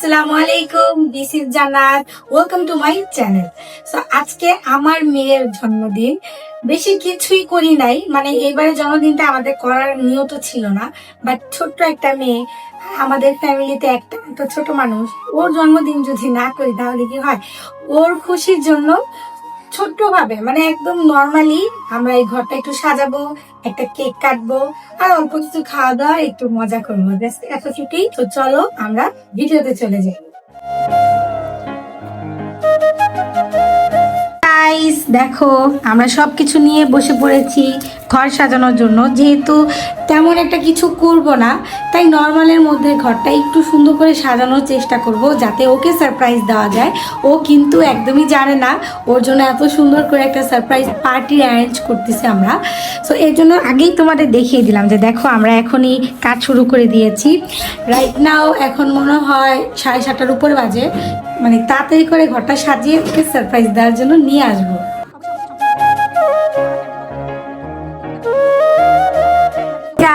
আসসালামু আলাইকুম, this is জান্নাত, welcome to my channel. So আজকে আমার মেয়ের জন্মদিন। বেশি কিছুই করি নাই, মানে এইবারের জন্মদিনটা আমাদের করার নিয়ত ছিল না, বাট ছোট্ট একটা মেয়ে, আমাদের ফ্যামিলিতে একটা তো ছোট মানুষ, ওর জন্মদিন যদি না করি তাহলে কি হয়? ওর খুশির জন্য ছোট্ট ভাবে, মানে একদম নর্মালি আমরা এই ঘরটা একটু সাজাবো, একটা কেক কাটবো, আর অল্প কিছু খাওয়া দাওয়া, একটু মজা করবো, জাস্ট এতটুকুই। তো চলো আমরা ভিডিওতে চলে যাই। গাইস দেখো, আমরা সবকিছু নিয়ে বসে পড়েছি ঘর সাজানোর জন্য। যেহেতু তেমন একটা কিছু করব না, তাই নর্মালের মধ্যে ঘরটা একটু সুন্দর করে সাজানোর চেষ্টা করব, যাতে ওকে সারপ্রাইজ দেওয়া যায়। ও কিন্তু একদমই জানে না, ওর জন্য এত সুন্দর করে একটা সারপ্রাইজ পার্টি অ্যারেঞ্জ করতেছি আমরা। সো এর জন্য আগেই তোমাদের দেখিয়ে দিলাম যে দেখো, আমরা এখনই কাজ শুরু করে দিয়েছি। রাইট নাও এখন মনে হয় 7:30টার উপরে বাজে, মানে তাড়াতাড়ি করে ঘরটা সাজিয়ে ওকে সারপ্রাইজ দেওয়ার জন্য নিয়ে আসবো।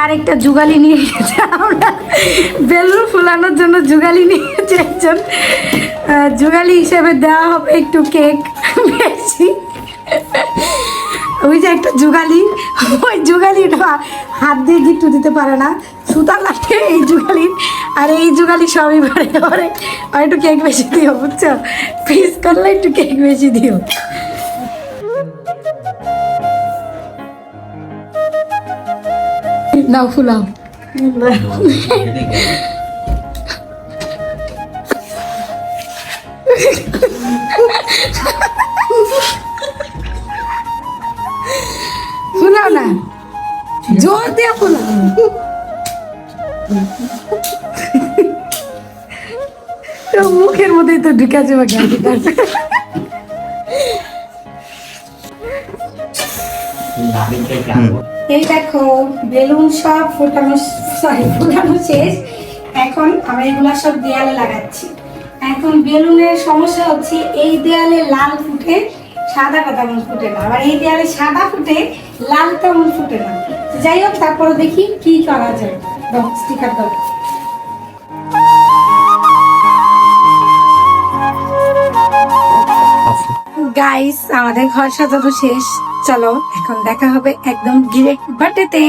আর একটা যুগালি নিয়ে গেছে, আমরা বেলুন ফুলানোর জন্য যুগালি নিয়ে গেছে একজন। যুগালি হিসেবে দেওয়া হবে একটু কেক বেশি। ওই যে একটা যুগালি, ওই যুগালিটা হাত দিয়ে গিট্টু দিতে পারে না, সুতা লাগে এই যুগালির, আর এই যুগালি সবই পারে করে। আর একটু কেক বেশি দিও, বুঝছো? পিস করলে একটু কেক বেশি দিও। নাও ফুলাও। ফুলাও না, জোর দিয়ে ফুলাও। মুখের মধ্যেই তো ঢুকে যাবে। এই দেখো বেলুন সব ফোটানো, ফোটানো শেষ। এখন আমরা এগুলা সব দেয়ালে লাগাচ্ছি। এখন বেলুনের সমস্যা হচ্ছে, এই দেয়ালে লাল ফুটে, সাদাটা তেমন ফুটে না, আবার এই দেয়ালে সাদা ফুটে, লাল তেমন ফুটে না। যাই হোক, তারপরে দেখি কি করা যায়। দাও স্টিকার দাও। গাইস আমাদের ঘর সাজানো শেষ, চলো এখন দেখা হবে একদম ডিরেক্ট বার্থডেতে।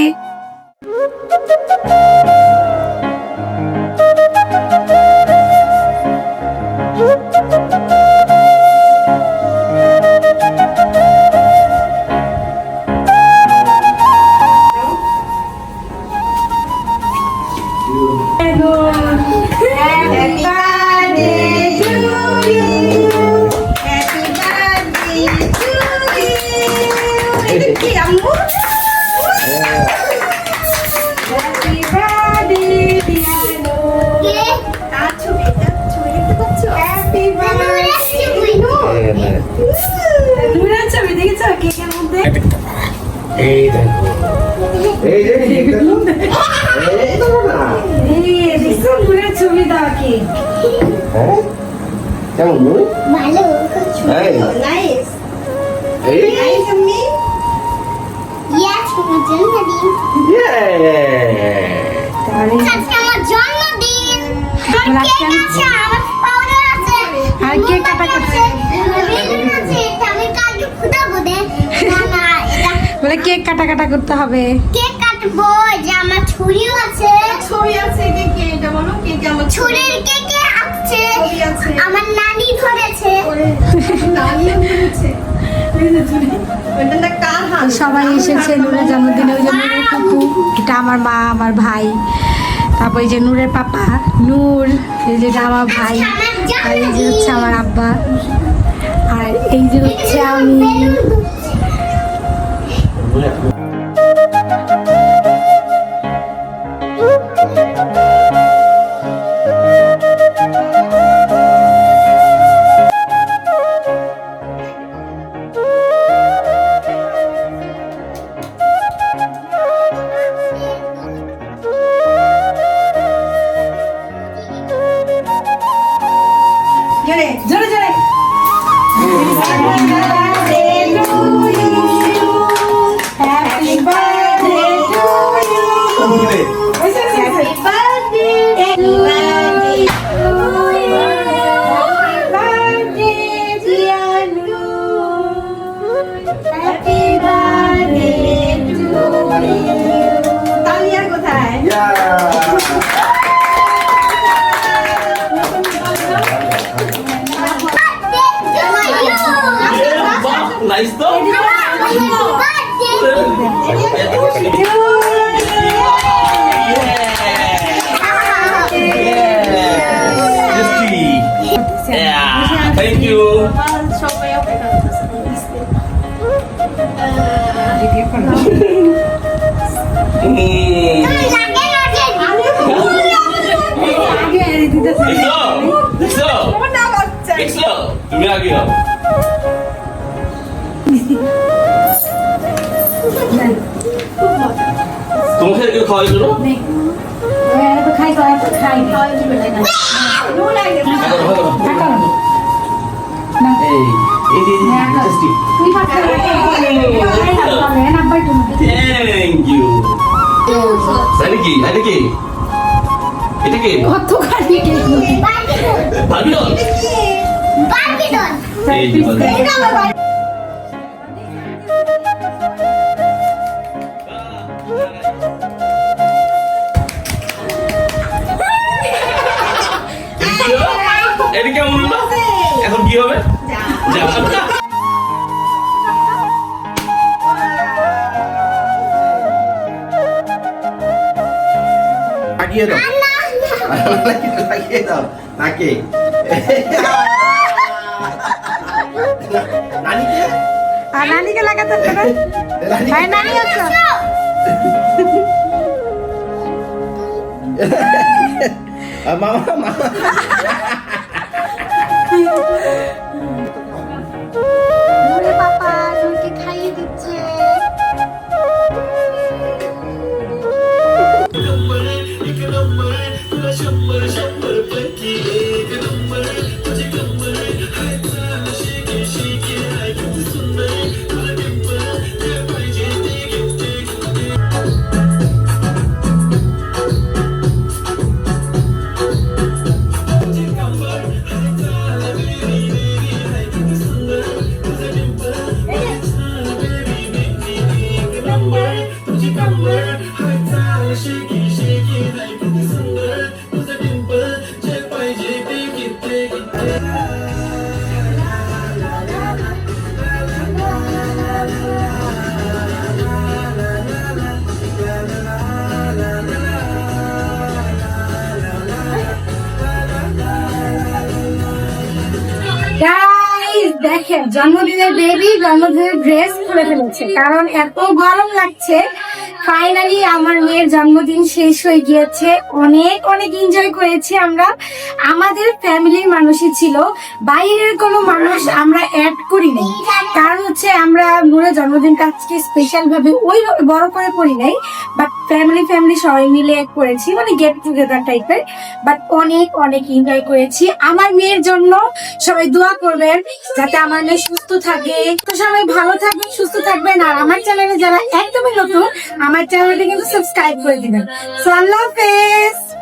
ছবি দাও কি ভালো নাইস নাইস আমি ইয়েস আমার জন্মদিন আজকে আমার জন্মদিন আমার পাউডার আছে আর কেক কাটা করতে আমি কালকে ফুটাবো দে না এটা বলে কেক কাটা করতে হবে। কেক কাটবো, যে আমার ছুরিও আছে, ছুরি আছে দেখে এটা বলো কেক আমার ছুরির কেকে আছে, ছুরি আছে আমার নানি ধরেছে, নানিও ধরেছে এই যে ছুরি, ওটা না কার হাত। সবাই এসেছে নূরের জন্মদিনে, ওই যে নূরের কুকু, এটা আমার মা, আমার ভাই, তারপর এই যে নূরের পাপা নূর, এই যে আমার ভাই, আর এই যে হচ্ছে আমার আব্বা, আর এই যে হচ্ছে আমি। জোরে জোরে জোরে Happy তুমি আগে হও। তোমাকে কেউ খাওয়াই দিল? Thank you. এটা কি? এটা কি? এটা কি? ভাবি না? এই যে ভাবি। এটা কেমন হলো? এখন কি হবে? যা। লাগিয়ে দাও, লাগিয়ে দাও নাকে। নানিকে লাগাতে হবে। ভাই নানি আছো? মামা মামা নুরে পাপা নুরকে খাইয়ে দিচ্ছে। গাইস দেখেন জন্মদিনের বেবি জন্মদিনের ড্রেস খুলে ফেলেছে কারণ এত গরম লাগছে। ফাইনালি আমার মেয়ের জন্মদিন শেষ হয়ে গিয়েছে। অনেক অনেক এনজয় করেছি আমরা। আমাদের ফ্যামিলির মানুষই ছিল, বাইরের কোনো মানুষ আমরা অ্যাড করিনি। কারণ হচ্ছে আমরা নূরের জন্মদিনটা আজকে স্পেশাল ভাবে ওইভাবে বড় করে করি নাই, বাট ফ্যামিলি সবাই মিলে করেছি, মানে গেট টুগেদার টাইপের। বাট অনেক অনেক এনজয় করেছি। আমার মেয়ের জন্য সবাই দোয়া করবেন যাতে আমার মেয়ে সুস্থ থাকে। তো সবাই ভালো থাকবেন, সুস্থ থাকবেন। আর আমার চ্যানেলে যারা একদমই নতুন, আমার চ্যানেলটা কিন্তু সাবস্ক্রাইব করে দিবেন। সো আল্লাহ হাফেজ।